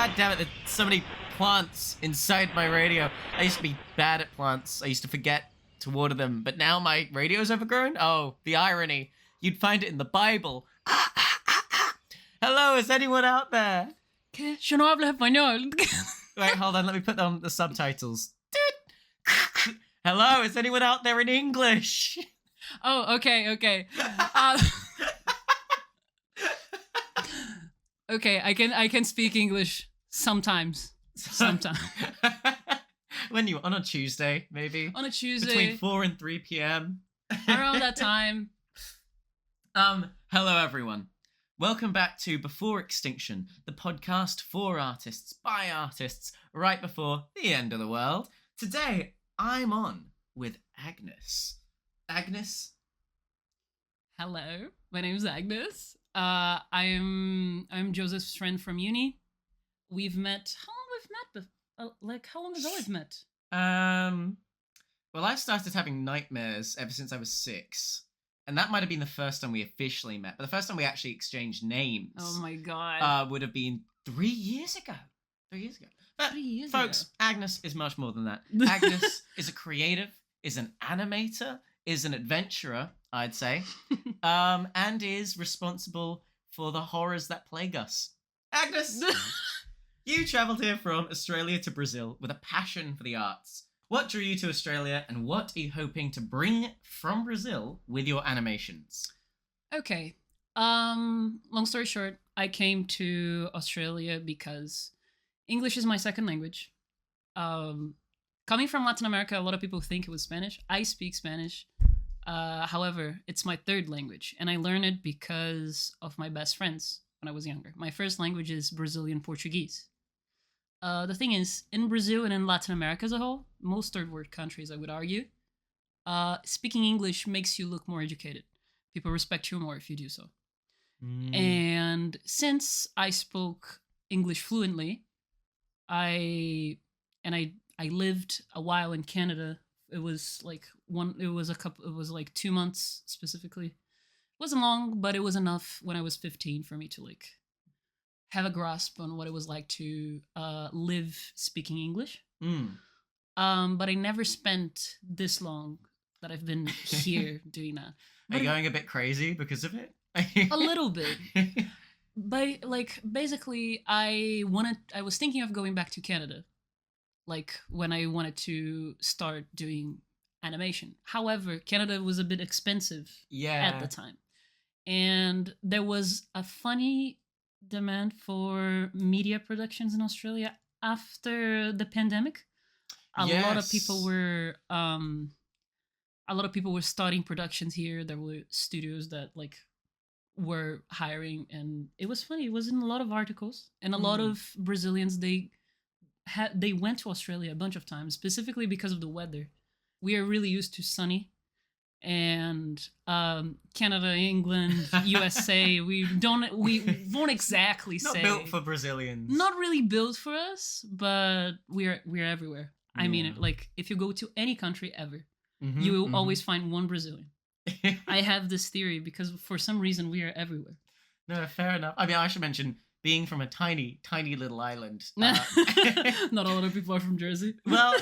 God damn it, there's so many plants inside my radio. I used to be bad at plants. I used to forget to water them, but now my radio's overgrown? Oh, the irony. You'd find it in the Bible. Hello, is anyone out there? ¿Qué? Yo no hablo español. Wait, hold on, let me put on the subtitles. Hello, is anyone out there in English? Oh, okay. Okay, I can speak English sometimes. When you on a Tuesday, maybe? On a Tuesday. Between 4 and 3 p.m. Around that time. Hello everyone. Welcome back to Before Extinction, the podcast for artists, by artists, right before the end of the world. Today, I'm on with Agnes. Agnes? Hello, my name's Agnes. I'm Joseph's friend from uni. We've met. How long we've met? How long has always met? Well, I started having nightmares ever since I was 6. And that might have been the first time we officially met. But the first time we actually exchanged names. Oh my god. Would have been 3 years ago. 3 years ago. But 3 years folks, ago. Agnes is much more than that. Agnes is a creative, is an animator, is an adventurer, I'd say, and is responsible for the horrors that plague us. Agnes, you travelled here from Australia to Brazil with a passion for the arts. What drew you to Australia, and what are you hoping to bring from Brazil with your animations? Okay. Long story short, I came to Australia because English is my second language. Coming from Latin America, a lot of people think it was Spanish. I speak Spanish. However, it's my third language, and I learned it because of my best friends when I was younger. My first language is Brazilian Portuguese. The thing is, in Brazil and in Latin America as a whole, most third world countries, I would argue, speaking English makes you look more educated. People respect you more if you do so. And since I spoke English fluently, I lived a while in Canada. It was like 2 months specifically. It wasn't long, but it was enough when I was 15 for me to have a grasp on what it was like to live speaking English. But I never spent this long that I've been here doing that. Are you going a bit crazy because of it? A little bit. But basically, I was thinking of going back to Canada, when I wanted to start doing animation. However, Canada was a bit expensive at the time, and there was a funny demand for media productions in Australia after the pandemic. A lot of people were starting productions here. There were studios that were hiring, and it was funny. It was in a lot of articles, and a lot of Brazilians they went to Australia a bunch of times, specifically because of the weather. We are really used to sunny. And Canada, England, USA, we won't exactly say. Not built for Brazilians. Not really built for us, but we're everywhere. I mean it. If you go to any country ever, you will always find one Brazilian. I have this theory because for some reason we are everywhere. No, fair enough. I mean, I should mention being from a tiny, tiny little island. Not a lot of people are from Jersey. Well,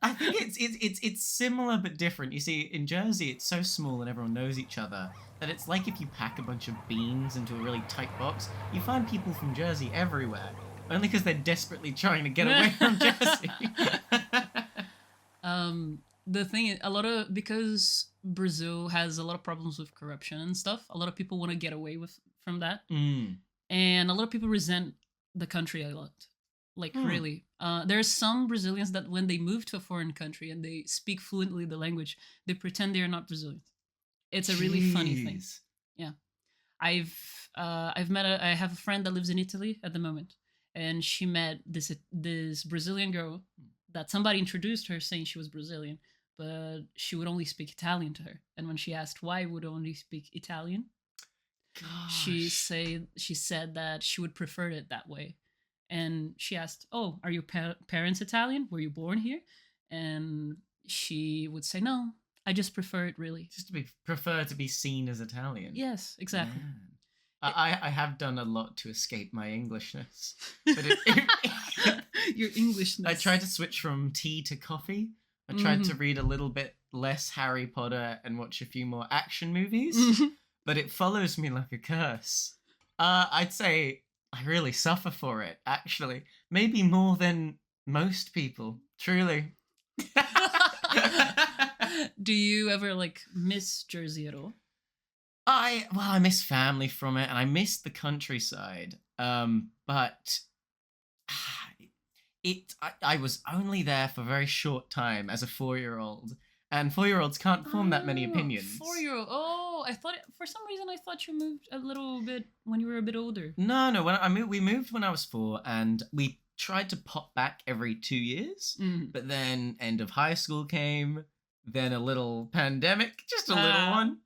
I think it's similar but different. You see, in Jersey, it's so small and everyone knows each other that it's like if you pack a bunch of beans into a really tight box, you find people from Jersey everywhere. Only because they're desperately trying to get away from Jersey. The thing is, because Brazil has a lot of problems with corruption and stuff, a lot of people want to get away from that. And a lot of people resent the country a lot. Really. There are some Brazilians that when they move to a foreign country and they speak fluently the language, they pretend they are not Brazilians. It's a really funny thing. Yeah. I have a friend that lives in Italy at the moment, and she met this Brazilian girl that somebody introduced her saying she was Brazilian, but she would only speak Italian to her. And when she asked why would only speak Italian, she said that she would prefer it that way. And she asked, "Oh, are your parents Italian? Were you born here?" And she would say, "No, I just prefer it really." Just prefer to be seen as Italian. Yes, exactly. I have done a lot to escape my Englishness, but Your Englishness. I tried to switch from tea to coffee. I tried to read a little bit less Harry Potter and watch a few more action movies, but it follows me like a curse. I'd say I really suffer for it, actually. Maybe more than most people, truly. Do you ever like miss Jersey at all? I miss family from it, and I miss the countryside. But I was only there for a very short time as a 4-year-old, and 4-year-olds can't form that many opinions. 4-year-old. Oh, I thought for some reason I thought you moved a little bit when you were a bit older. No. When I moved, we moved when I was 4, and we tried to pop back every 2 years. But then end of high school came, then a little pandemic, just a little one.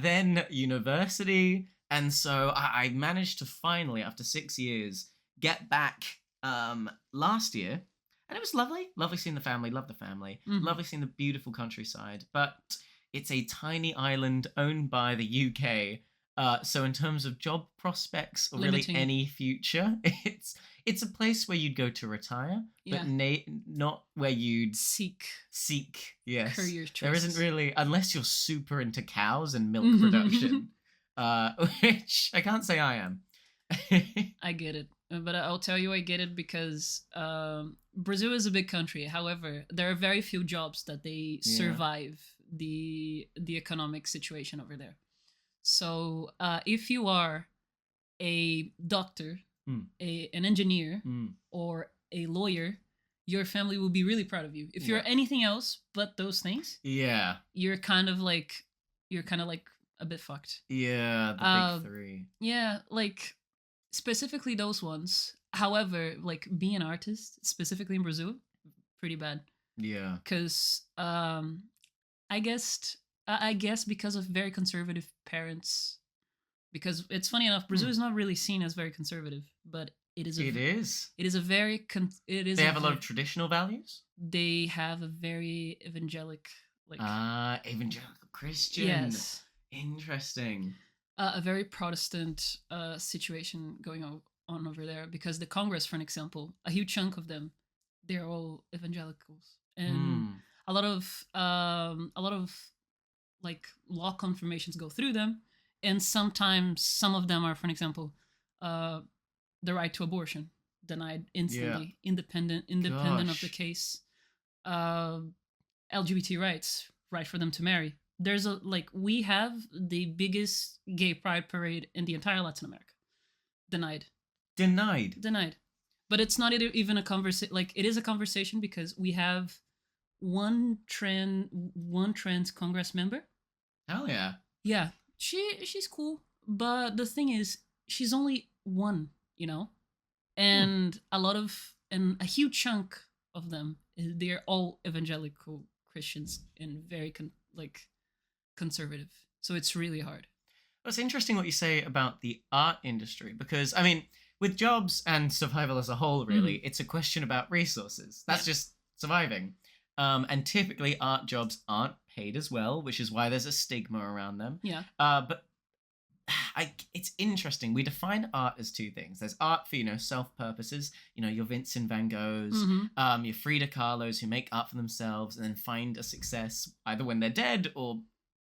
Then university, and so I managed to finally, after 6 years, get back last year, and it was lovely seeing the family, lovely seeing the beautiful countryside, but it's a tiny island owned by the UK, so in terms of job prospects or Limiting. really any future, it's a place where you'd go to retire, but not where you'd seek yes career choices. There isn't really, unless you're super into cows and milk production, which I can't say I am. I get it, but I'll tell you I get it because Brazil is a big country. However, there are very few jobs that they survive the economic situation over there. So if you are a doctor, an engineer, or a lawyer, your family will be really proud of you. If you're anything else but those things, you're kind of like a bit fucked. Yeah, the big three. Yeah, like specifically those ones. However, like being an artist, specifically in Brazil, pretty bad. Yeah. Because I guess because of very conservative parents. Because it's funny enough, Brazil is not really seen as very conservative, but it is. It is a very. They have a lot of traditional values. They have a very evangelic, like. Evangelical Christian. Yes. Interesting. A very Protestant situation going on over there, because the Congress, for an example, a huge chunk of them, they're all evangelicals, and a lot of like law confirmations go through them. And sometimes some of them are, for an example, the right to abortion denied instantly, independent of the case. LGBT rights, right for them to marry. There's we have the biggest gay pride parade in the entire Latin America. Denied. But it's not even a conversation. Like, it is a conversation because we have one trans Congress member. Hell yeah. Yeah. She's cool, but the thing is, she's only one, and a huge chunk of them, they're all evangelical Christians and very conservative. So it's really hard. Well, it's interesting what you say about the art industry, because I mean, with jobs and survival as a whole, really, it's a question about resources. That's just surviving. And typically art jobs aren't paid as well, which is why there's a stigma around them. Yeah. But it's interesting. We define art as two things. There's art for, self-purposes, your Vincent van Goghs, your Frida Kahlos, who make art for themselves and then find a success either when they're dead or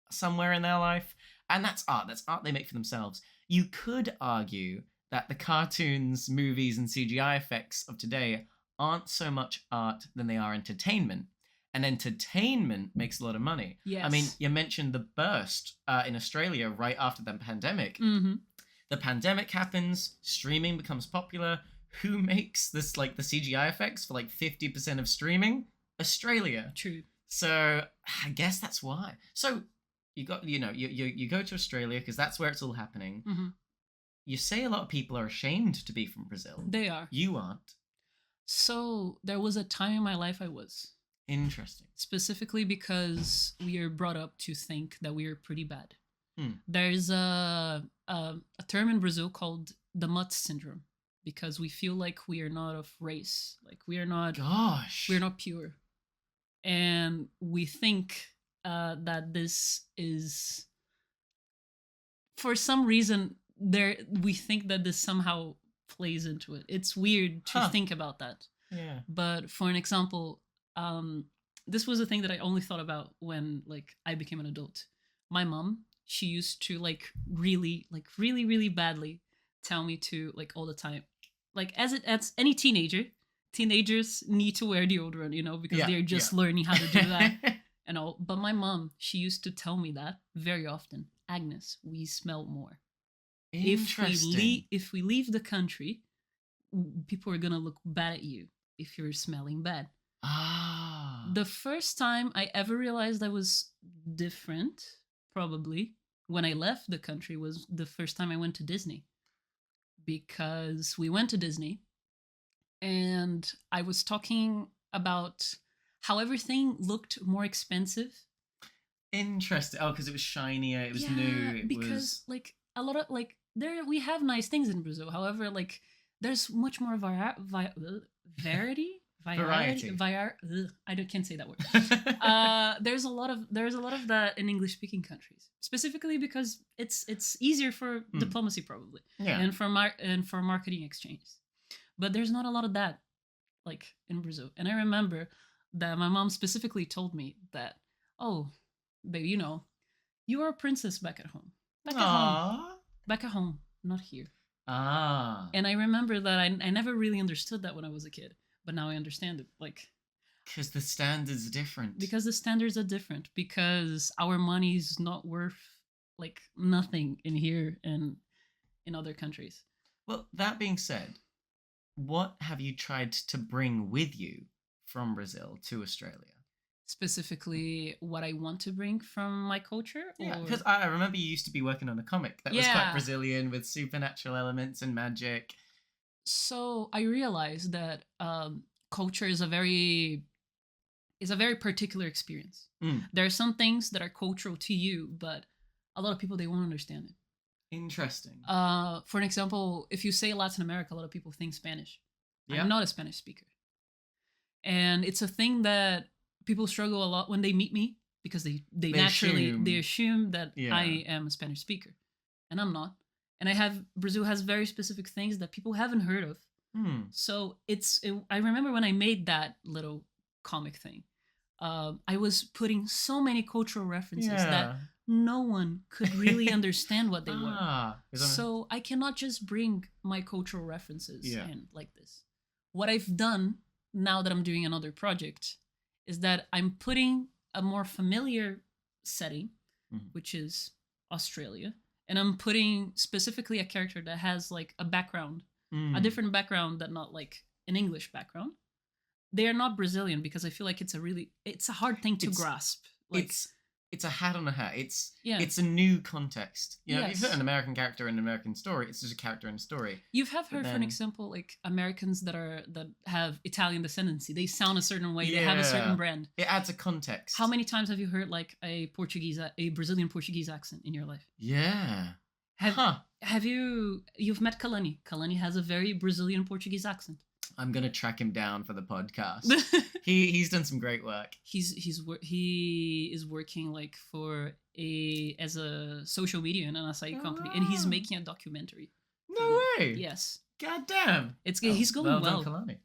somewhere in their life. And that's art. That's art they make for themselves. You could argue that the cartoons, movies, and CGI effects of today aren't so much art than they are entertainment. And entertainment makes a lot of money. Yes. I mean, you mentioned the burst in Australia right after the pandemic. The pandemic happens, streaming becomes popular. Who makes this, the CGI effects for 50% of streaming? Australia. True. So I guess that's why. So you got, you go to Australia because that's where it's all happening. You say a lot of people are ashamed to be from Brazil. They are. You aren't. So there was a time in my life I was. Interesting. Specifically because we are brought up to think that we are pretty bad. There's a term in Brazil called the mutt syndrome, because we feel like we are not of race, like we are not. Gosh. We're not pure, and we think that this is, for some reason, we think that this somehow plays into it. It's weird to think about that. Yeah. But for an example, this was a thing that I only thought about when like I became an adult. My mom, she used to like really badly tell me to like all the time, like as any teenagers need to wear deodorant, because they're just learning how to do that and all. But my mom, she used to tell me that very often. Agnes, we smell more. Interesting. If we leave the country, people are gonna look bad at you if you're smelling bad. The first time I ever realized I was different, probably when I left the country, was the first time I went to Disney. Because we went to Disney and I was talking about how everything looked more expensive. Interesting. Oh, because it was shinier, it was new. Because like a lot of like we have nice things in Brazil. However, like there's much more variety. Variety. I can't say that word. There's a lot of that in English speaking countries, specifically because it's easier for diplomacy probably, and for marketing exchange. But there's not a lot of that like in Brazil. And I remember that my mom specifically told me that, oh, babe, you are a princess back at home. Back at home, not here. And I remember that I never really understood that when I was a kid. But now I understand it, like... Because the standards are different. Because the standards are different. Because our money's not worth, like, nothing in here and in other countries. Well, that being said, what have you tried to bring with you from Brazil to Australia? Specifically, what I want to bring from my culture? Yeah, because I remember you used to be working on a comic that was quite Brazilian with supernatural elements and magic. So I realized that culture is a very particular experience. There are some things that are cultural to you, but a lot of people, they won't understand it. Interesting. For an example, if you say Latin America, a lot of people think Spanish. Yeah. I'm not a Spanish speaker. And it's a thing that people struggle a lot when they meet me because they assume that I am a Spanish speaker. And I'm not. And Brazil has very specific things that people haven't heard of. So I remember when I made that little comic thing, I was putting so many cultural references that no one could really understand what they were. So I cannot just bring my cultural references in like this. What I've done now that I'm doing another project is that I'm putting a more familiar setting, which is Australia. And I'm putting specifically a character that has like a background, a different background that not like an English background. They are not Brazilian because I feel like it's a hard thing to grasp. Like, it's a hat on a hat. It's a new context. If you put an American character in an American story, it's just a character in a story. You have heard, for an example, like Americans that have Italian descendancy. They sound a certain way. They have a certain brand. It adds a context. How many times have you heard like a Brazilian Portuguese accent in your life? Yeah. Have you've met Kalani? Kalani has a very Brazilian Portuguese accent. I'm gonna track him down for the podcast. He's done some great work. He is working like as a social media in an acai company, and he's making a documentary. No way. Yes. God damn. He's going well. Kalani.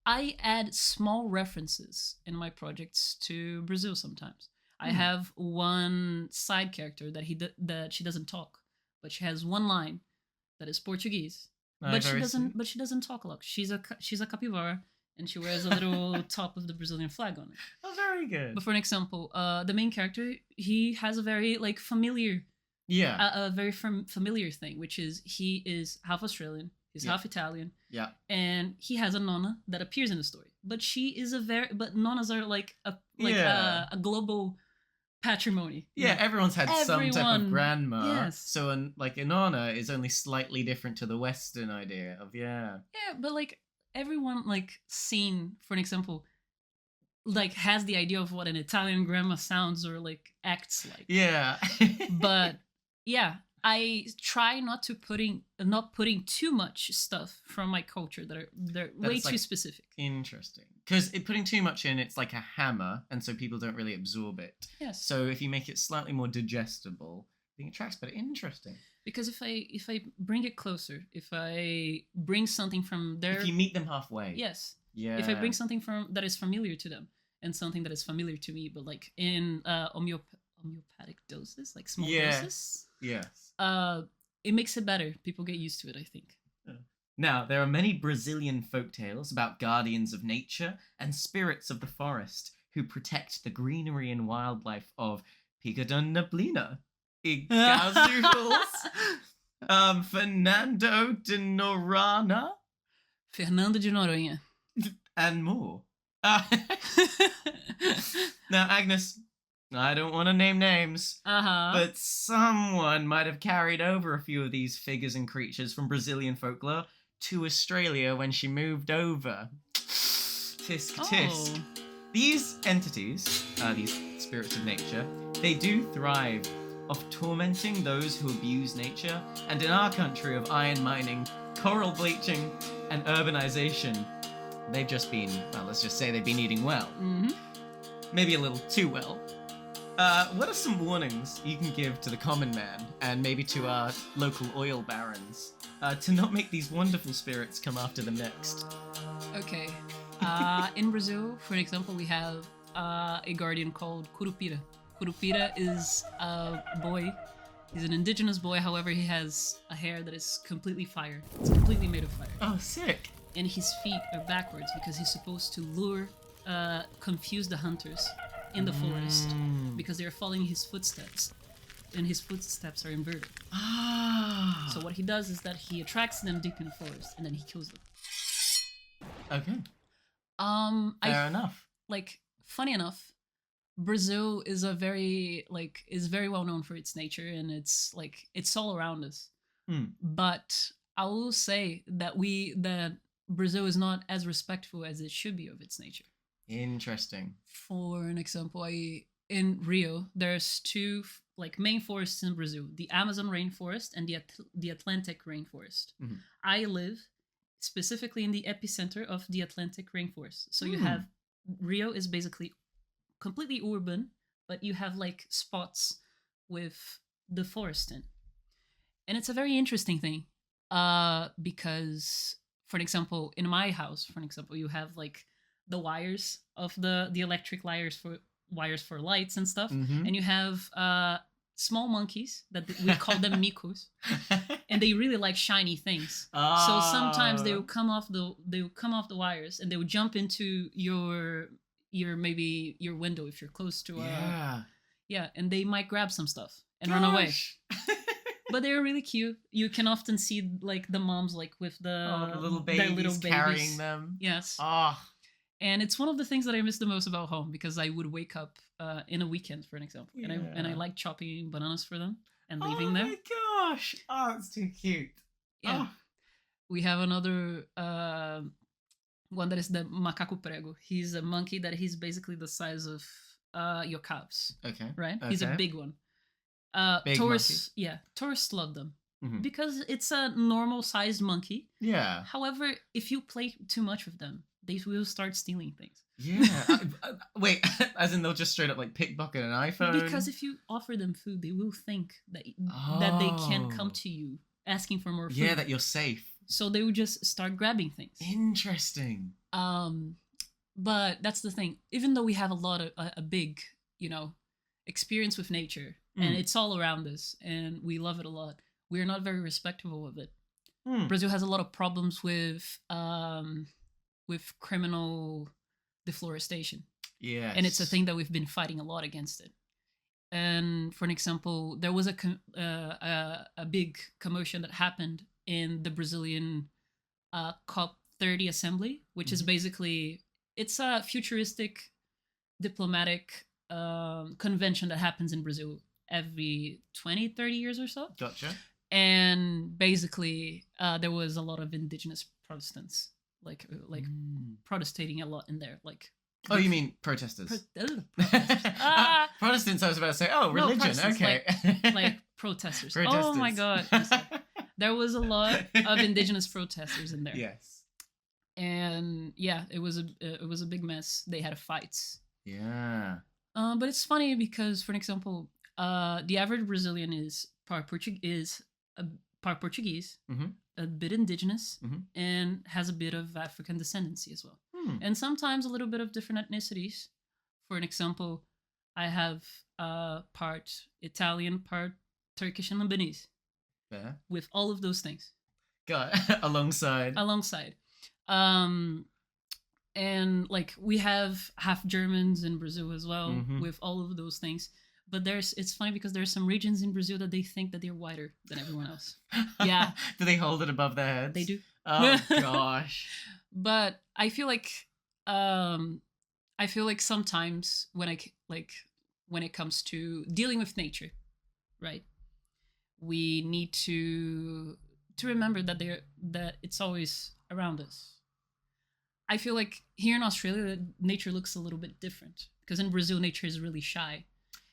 I add small references in my projects to Brazil sometimes. I have one side character that she doesn't talk, but she has one line that is Portuguese. But she doesn't talk a lot. She's a capybara, and she wears a little top of the Brazilian flag on it. Oh, very good. But for an example, the main character, he has a very like familiar, a very familiar thing, which is he is half Australian, he's half Italian, and he has a nonna that appears in the story. But but nonnas are like a global patrimony. Yeah, everyone's had some type of grandma. Yes. So a nonna is only slightly different to the Western idea of Yeah, but like everyone like seen, for an example, like has the idea of what an Italian grandma sounds or like acts like. Yeah. But yeah, I try not putting too much stuff from my culture they're way too specific. Interesting. Because putting too much in, it's like a hammer, and so people don't really absorb it. Yes. So if you make it slightly more digestible, I think it tracks better. Interesting. Because if I bring it closer, if I bring something from their If you meet them halfway. yes, Yeah. if I bring something from that is familiar to them and something that is familiar to me, but like in homeopathic doses, like small doses, Yes. it makes it better. People get used to it, I think. Now, there are many Brazilian folktales about guardians of nature and spirits of the forest who protect the greenery and wildlife of Pica da Neblina, Iguazu Fernando de Noronha, Fernando de Noronha. and more. Now, Agnes, I don't want to name names, but someone might have carried over a few of these figures and creatures from Brazilian folklore to Australia when she moved over. Tisk tisk. Oh. These entities, these spirits of nature, they do thrive of tormenting those who abuse nature, and in our country of iron mining, coral bleaching, and urbanization, they've just been, well, let's just say they've been eating well. Mm-hmm. Maybe a little too well. What are some warnings you can give to the common man, and maybe to our local oil barons, to not make these wonderful spirits come after them next? Okay. In Brazil, for example, we have a guardian called Curupira. Curupira is a boy. He's an indigenous boy, however, he has a hair that is completely fire. It's completely made of fire. Oh, sick. And his feet are backwards because he's supposed to confuse the hunters in the forest because they're following his footsteps. And his footsteps are inverted. Ah. So what he does is that he attracts them deep in the forest and then he kills them. Okay. Fair enough. Like, funny enough, Brazil is very well known for its nature, and it's all around us. But I will say that Brazil is not as respectful as it should be of its nature. Interesting. For an example, in Rio, there's two main forests in Brazil: the Amazon rainforest and the Atlantic rainforest. Mm-hmm. I live specifically in the epicenter of the Atlantic rainforest. So you have Rio is basically completely urban, but you have spots with the forest in. And it's a very interesting thing because, for example, in my house, you have the wires of the electric wires for lights and stuff, and you have small monkeys that we call them micos, and they really like shiny things. So sometimes they will come off the wires and they will jump into your window if you're close to and they might grab some stuff and run away. But they're really cute. You can often see the moms with the little babies carrying them. Yes. Oh. And it's one of the things that I miss the most about home, because I would wake up in a weekend, for an example, and I like chopping bananas for them and leaving them. Oh my gosh! Oh, it's too cute. Yeah. Oh. We have another one that is the macaco prego. He's a monkey that he's basically the size of your calves. Okay. Right? Okay. He's a big one. Big tourists, monkey. Yeah, tourists love them because it's a normal-sized monkey. Yeah. However, if you play too much with them, they will start stealing things. Yeah. Wait, as in they'll just straight up pickpocket an iPhone? Because if you offer them food, they will think that they can come to you asking for more food. Yeah, that you're safe. So they will just start grabbing things. Interesting. But that's the thing. Even though we have a big, experience with nature, and it's all around us, and we love it a lot, we are not very respectful of it. Brazil has a lot of problems with criminal deforestation. Yes. And it's a thing that we've been fighting a lot against it. And for an example, there was a big commotion that happened in the Brazilian COP30 assembly, which is basically, it's a futuristic diplomatic convention that happens in Brazil every 20-30 years or so. Gotcha. And basically there was a lot of indigenous Protestants protestating a lot in there, Oh, you mean protesters? Protesters. Protestants, I was about to say. Oh, religion. No, okay. Protesters. Oh my god. There was a lot of indigenous protesters in there. Yes. And yeah, it was a big mess. They had fights. Yeah. But it's funny because, for example, the average Brazilian is part Portuguese, a part Portuguese, Mhm. a bit indigenous, Mhm. and has a bit of African descendancy as well. And sometimes a little bit of different ethnicities. For an example, I have part Italian, part Turkish and Lebanese, Fair. with all of those things Got alongside. alongside. Um, and like we have half Germans in Brazil as well, Mhm. with all of those things. But it's funny because there's some regions in Brazil that they think that they're whiter than everyone else. Yeah. Do they hold it above their heads? They do. Oh gosh. But I feel like sometimes when it comes to dealing with nature, right? We need to remember that it's always around us. I feel like here in Australia, nature looks a little bit different because in Brazil, nature is really shy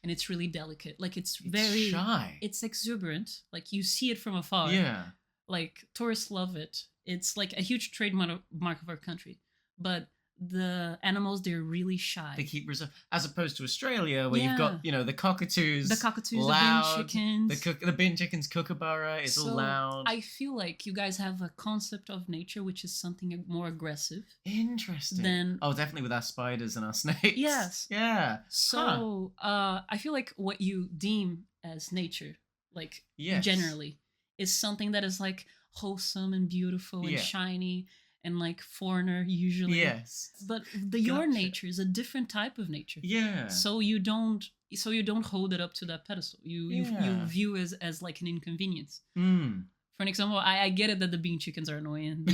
and it's really delicate. Like it's very shy. It's exuberant. Like you see it from afar. Yeah. Like tourists love it. It's like a huge trademark of our country. But the animals, they're really shy. They keep reserved, as opposed to Australia, where you've Yeah. got the cockatoos, loud, the bin chickens. the bin chickens, kookaburra. It's So all loud. I feel like you guys have a concept of nature which is something more aggressive. Interesting. Than definitely with our spiders and our snakes. Yes. Yeah. So I feel like what you deem as nature, like Yes. generally, is something that is like wholesome and beautiful and Yeah. shiny and like foreigner usually. Yes. But your Gotcha. nature is a different type of nature. Yeah. So you don't hold it up to that pedestal. You view it as like an inconvenience. For an example, I get it that the bean chickens are annoying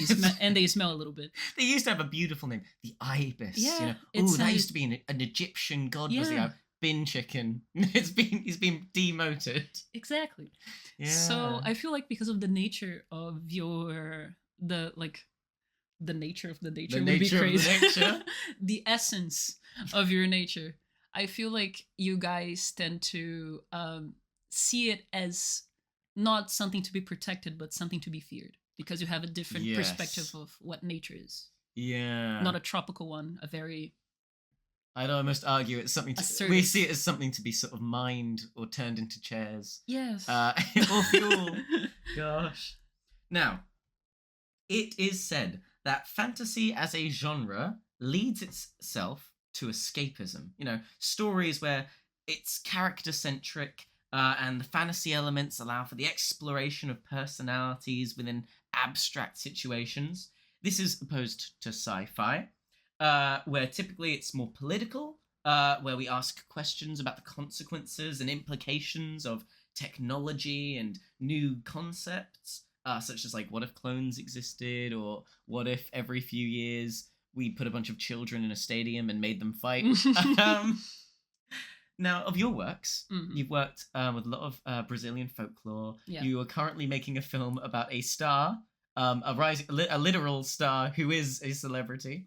and they smell a little bit. They used to have a beautiful name, the ibis. Yeah, That used to be an Egyptian god. Was Yeah. the bin chicken? He's been demoted. Exactly. Yeah. So I feel like because of the nature of the nature of the nature would be nature of the crazy. nature. The essence of your nature. I feel like you guys tend to see it as not something to be protected, but something to be feared, because you have a different Yes. perspective of what nature is. Yeah. Not a tropical one, a very I'd almost argue it's something we assertive. see it as something to be sort of mined or turned into chairs. Yes. Or fuel. Gosh. Now, it is said that fantasy as a genre leads itself to escapism. Stories where it's character-centric and the fantasy elements allow for the exploration of personalities within abstract situations. This is opposed to sci-fi, where typically it's more political, where we ask questions about the consequences and implications of technology and new concepts, such as like, what if clones existed, or what if every few years we put a bunch of children in a stadium and made them fight. Now, of your works, you've worked with a lot of Brazilian folklore. Yeah. You are currently making a film about a star, a literal star who is a celebrity.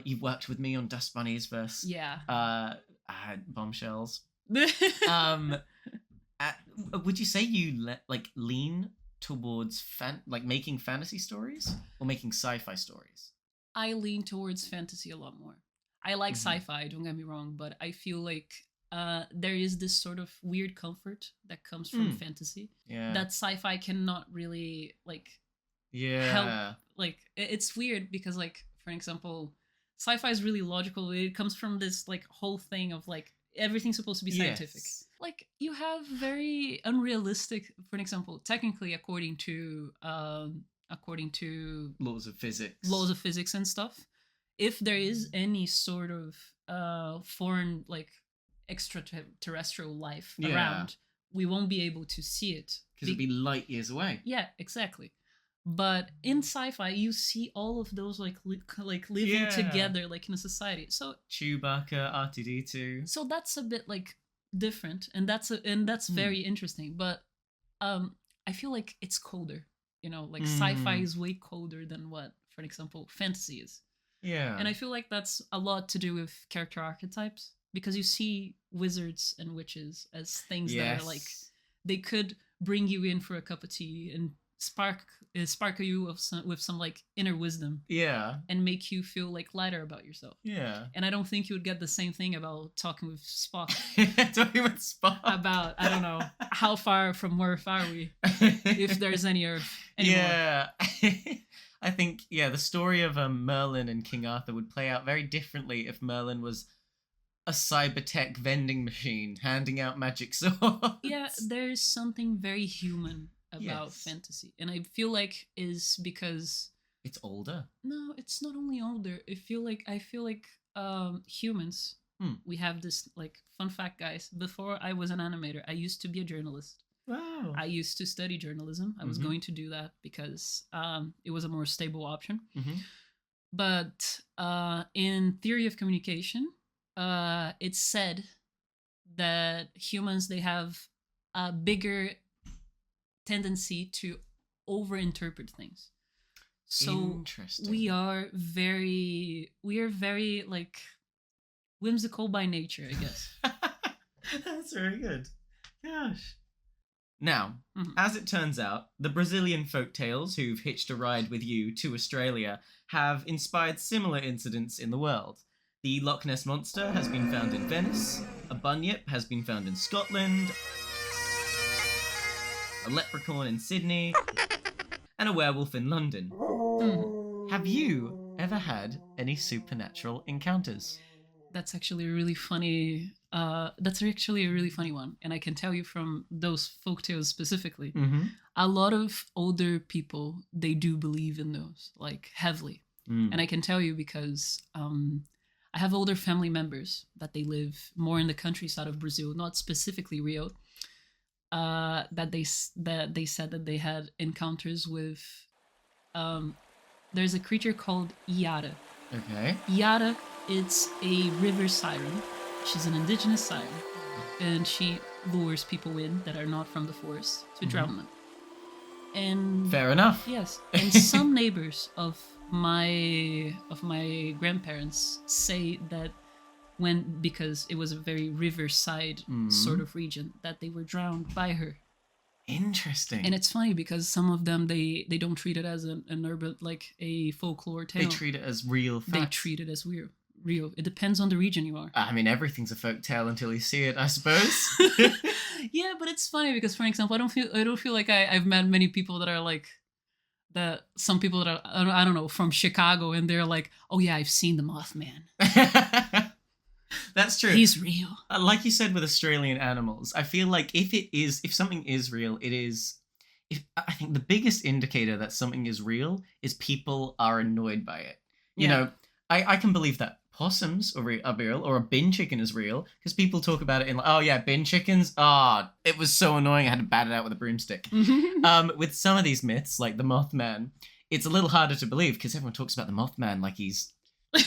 You've worked with me on Dust Bunnies versus Bombshells. Would you say you lean towards making fantasy stories or making sci-fi stories? I lean towards fantasy a lot more. I like sci-fi, don't get me wrong, but I feel like there is this sort of weird comfort that comes from fantasy that sci-fi cannot really help. Like it's weird because for example, sci-fi is really logical. It comes from this whole thing of everything's supposed to be scientific. Yes. You have very unrealistic, for an example, technically according to laws of physics and stuff, if there is any sort of foreign extraterrestrial life around, we won't be able to see it because it'd be light years away. Yeah, exactly. But in sci-fi, you see all of those living together in a society. So Chewbacca, R2D2. So that's a bit different, and that's very interesting. But I feel like it's colder. Sci-fi is way colder than what, for example, fantasy is. Yeah. And I feel like that's a lot to do with character archetypes, because you see wizards and witches as things that are they could bring you in for a cup of tea and sparkle you with some like inner wisdom Yeah. and make you feel like lighter about yourself. Yeah. And I don't think you would get the same thing about talking with Spock Talking with Spock. about, I don't know, how far from Earth are we, if there's any Earth anymore. Yeah. I think, the story of Merlin and King Arthur would play out very differently if Merlin was a cybertech vending machine handing out magic swords. Yeah, there's something very human about fantasy. And I feel like is because it's older. No, it's not only older. I feel like humans, we have this like fun fact, guys. Before I was an animator, I used to be a journalist. Wow. I used to study journalism. I was going to do that because it was a more stable option. But in theory of communication, it's said that humans, they have a bigger tendency to overinterpret things. So we are very like whimsical by nature, I guess. That's very good. Gosh. Now, as it turns out, the Brazilian folktales who've hitched a ride with you to Australia have inspired similar incidents in the world. The Loch Ness Monster has been found in Venice, a bunyip has been found in Scotland, a leprechaun in Sydney, and a werewolf in London. Have you ever had any supernatural encounters? That's actually a really funny. That's actually a really funny one, and I can tell you from those folktales specifically. A lot of older people, they do believe in those, like heavily, and I can tell you because I have older family members that they live more in the countryside of Brazil, not specifically Rio. That they said that they had encounters with. There's a creature called Iara. Okay. Iara, it's a river siren. She's an indigenous siren, and she lures people in that are not from the forest to drown them. And fair enough. Yes, and some neighbors of my grandparents say that because it was a very riverside sort of region, that they were drowned by her. Interesting. And it's funny because some of them, they don't treat it as an urban, like a folklore tale. They treat it as real facts. They treat it as real. It depends on the region you are. I mean, everything's a folk tale until you see it, I suppose. Yeah, but it's funny because, for example, I don't feel like I've met many people that are like that. Some people that are, I don't know, from Chicago, and they're like, oh yeah, I've seen the Mothman. That's true. He's real. Like you said with Australian animals, I feel like if something is real, it is. I think the biggest indicator that something is real is people are annoyed by it. You know, I can believe that possums are real, or a bin chicken is real, because people talk about it in like, oh yeah, bin chickens. It was so annoying. I had to bat it out with a broomstick. With some of these myths, like the Mothman, it's a little harder to believe because everyone talks about the Mothman like he's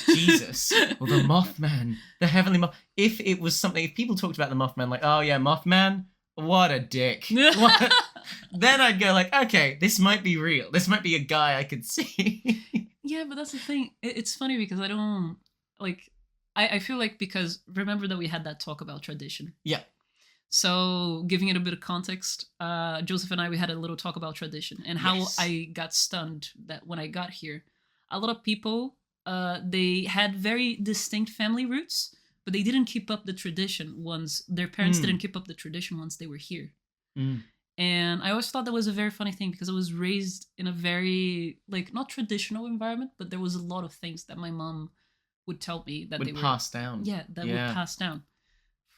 Jesus, or the Mothman, the heavenly Moth. If it was something, if people talked about the Mothman like, oh yeah, Mothman, what a dick. Then I'd go like, okay, this might be real. This might be a guy I could see. Yeah, but that's the thing. It's funny because I don't like. I feel like because remember that we had that talk about tradition. Yeah. So giving it a bit of context, Joseph and I, we had a little talk about tradition and how I got stunned that when I got here, a lot of people. They had very distinct family roots, but they didn't keep up the tradition once their parents didn't keep up the tradition once they were here. And I always thought that was a very funny thing because I was raised in a very like not traditional environment, but there was a lot of things that my mom would tell me that they were passed down. Yeah, that would pass down.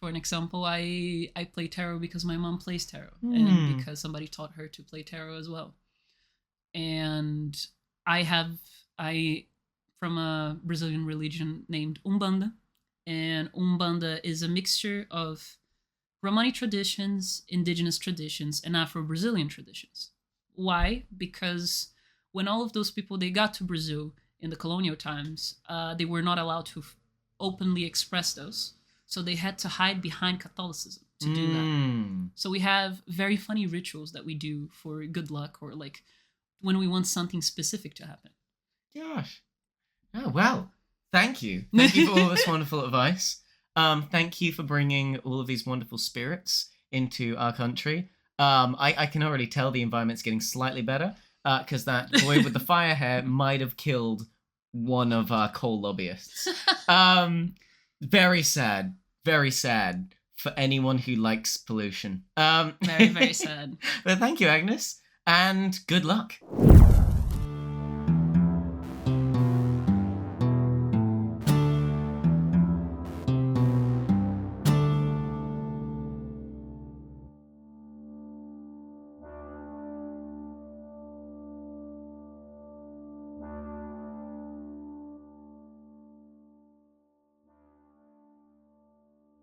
For an example, I play tarot because my mom plays tarot and because somebody taught her to play tarot as well. And I from a Brazilian religion named Umbanda. And Umbanda is a mixture of Romani traditions, indigenous traditions, and Afro-Brazilian traditions. Why? Because when all of those people, they got to Brazil in the colonial times, they were not allowed to openly express those. So they had to hide behind Catholicism to do that. So we have very funny rituals that we do for good luck or like when we want something specific to happen. Gosh. Oh, well, thank you. Thank you for all this wonderful advice. Thank you for bringing all of these wonderful spirits into our country. I can already tell the environment's getting slightly better because that boy with the fire hair might have killed one of our coal lobbyists. Very sad. Very sad for anyone who likes pollution. Very, very sad. But thank you, Agnes, and good luck.